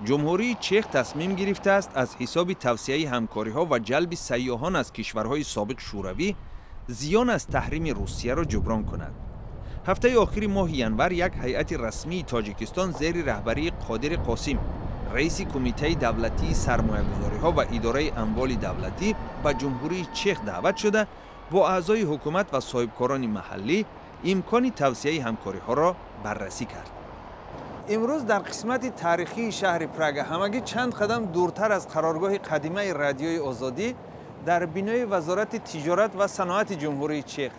جمهوری چخ تصمیم گرفته است از حساب توسعه همکاری‌ها و جلب سیاحان از کشورهای سابق شوروی زیان از تحریم روسیه را جبران کند. هفته آخر ماه ینور یک هیئت رسمی تاجیکستان زیر رهبری قادر قاسم، رئیس کمیته دولتی سرمایه‌گذاری‌ها و اداره اموال دولتی به جمهوری چخ دعوت شده با اعضای حکومت و صاحبکاران محلی امکان توسعه همکاری‌ها را بررسی کرد. امروز در قسمت تاریخی شهر پراگ همگی چند قدم دورتر از قرارگاه قدیمی رادیوی آزادی در بینای وزارت تجارت و صنعت جمهوری چخ،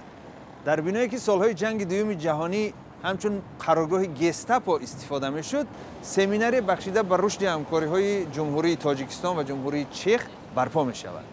در بینایی که سالهای جنگ دوم جهانی همچون قرارگاه گستاپو استفاده میشد، سمیناری بخشیده بر رشد همکاری‌های جمهوری تاجیکستان و جمهوری چخ برپا می شود.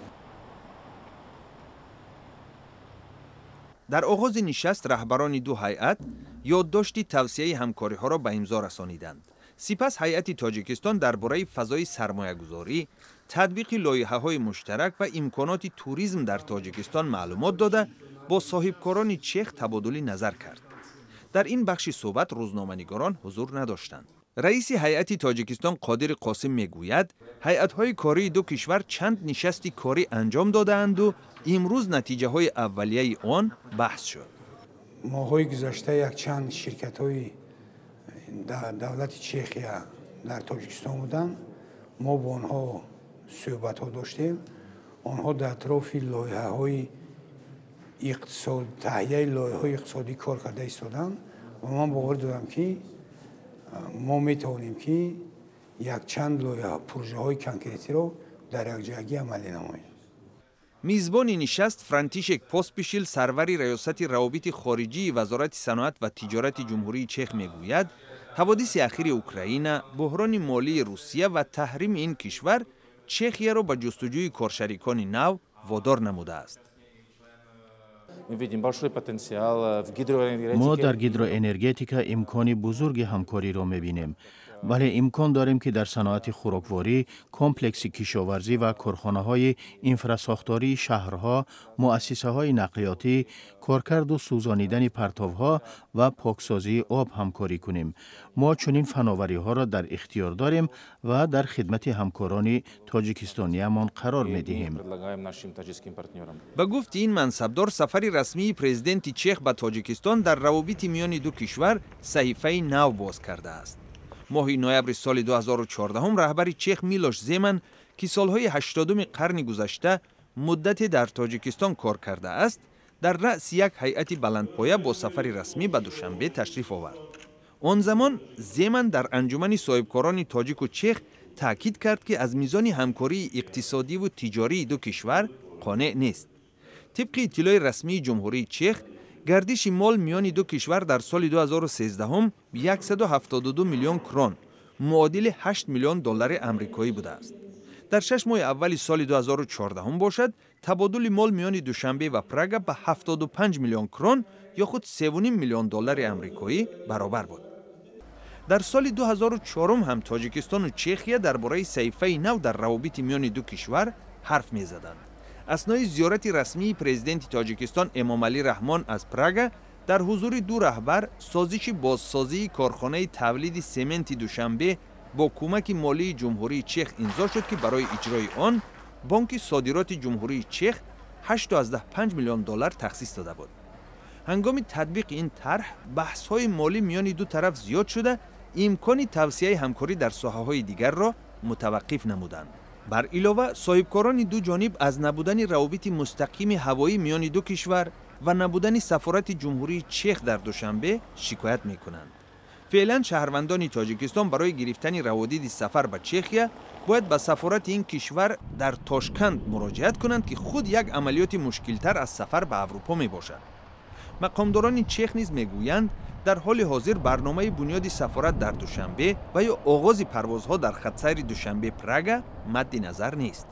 در آغاز نشست رهبران دو هیئت یادداشت توسعه همکاری‌ها را به امضا رسانیدند. سپس هیئت تاجیکستان درباره فضای سرمایه‌گذاری، تطبیق لایحه‌های مشترک و امکانات توریسم در تاجیکستان معلومات داده با صاحبکاران چخ تبادل نظر کرد. در این بخش صحبت روزنامه‌نگاران حضور نداشتند. رئیس هیئت تاجیکستان قادر قاسم میگوید هیئت‌های کاری دو کشور چند نشست کاری انجام داده‌اند و امروز نتیجه‌های اولیه آن بحث شد. ماهای گذشته یک چند شرکت‌های دولت چخیا در تاجیکستان بودند. ما با آنها صحبت‌ها داشتیم. آنها در اطراف لایحه‌های اقتصاد تهیه لایحه‌های اقتصادی کار کرده ایستادند و من باور دارم که ما میتوانیم که یک چند لایحه پروژه‌های کنکریتی را در یک جایگی عملی نماییم. میزبان نشست فرانتیشک پوسپیشیل سرور ریاست روابط خارجی وزارت صنعت و تجارت جمهوری چخ میگوید حوادث اخیر اوکراین، بحران مالی روسیه و تحریم این کشور چخیه را به جستجوی کارشریکان نو وادار نموده است. ما در گیدروانرژتیکا امکان بزرگ همکاری را می‌بینیم. ولی امکان داریم که در صنعت خوراکواری، کمپلکس کشاورزی و کارخانه‌های انفراساختاری شهرها، مؤسسه‌های نقلیاتی، کارکرد و سوزانیدن پرتوها و پاکسازی آب همکاری کنیم. ما چنین فناوری‌ها را در اختیار داریم و در خدمت همکاران تاجیکستانیمان قرار می‌دهیم. به گفت این منصبدار سفر رسمی پرزیدنت چخ به تاجیکستان در روابط میان دو کشور صحیفه نو باز کرده است. ماه نوامبر سال 2014 رهبر چخ میلوش زمن که سالهای 80 قرن گذشته مدت در تاجیکستان کار کرده است، در رأس یک هیئت بلندپایه با سفر رسمی به دوشنبه تشریف آورد. آن زمان زمن در انجمن صاحبکاران تاجیک و چخ تاکید کرد که از میزان همکاری اقتصادی و تجاری دو کشور قانع نیست. طبق اطلاع رسمی جمهوری چخ، گردش مال میان دو کشور در سال 2013 172 میلیون کرون معادل 8 میلیون دلار آمریکایی بوده است. در 6 ماه اول سال 2014 باشد تبادل مال میان دوشنبه و پراگ به 75 میلیون کرون یا خود 3.5 میلیون دلار آمریکایی برابر بود. در سال 2004 هم تاجیکستان و چخیه درباره صحیفه نو در روابط میان دو کشور حرف می‌زدند. اثنای زیارت رسمی پرزیدنت تاجیکستان امامعلی رحمان از پراگ در حضور دو رهبر سازش بازسازی کارخانه تولید سمنت دوشنبه با کمک مالی جمهوری چخ امضا شد که برای اجرای آن بانک صادرات جمهوری چخ 8.5 میلیون دلار تخصیص داده بود. هنگام تطبیق این طرح بحث‌های مالی میان دو طرف زیاد شده امکان توسعه همکاری در ساحه‌های دیگر را متوقف نمودند. بر علاوه صاحبکاران دو جانب از نبودن روابط مستقیم هوایی میان دو کشور و نبودن سفارت جمهوری چخ در دوشنبه شکایت می‌کنند. فعلا شهروندان تاجیکستان برای گرفتن روادید سفر به چخیه باید به سفارت این کشور در تاشکند مراجعت کنند که خود یک عملیات مشکل‌تر از سفر به اروپا میباشد. مقامداران چخ نیز میگویند در حال حاضر برنامه بنیاد سفارت در دوشنبه و یا آغاز پروازها در خط سیر دوشنبه پراگ مد نظر نیست.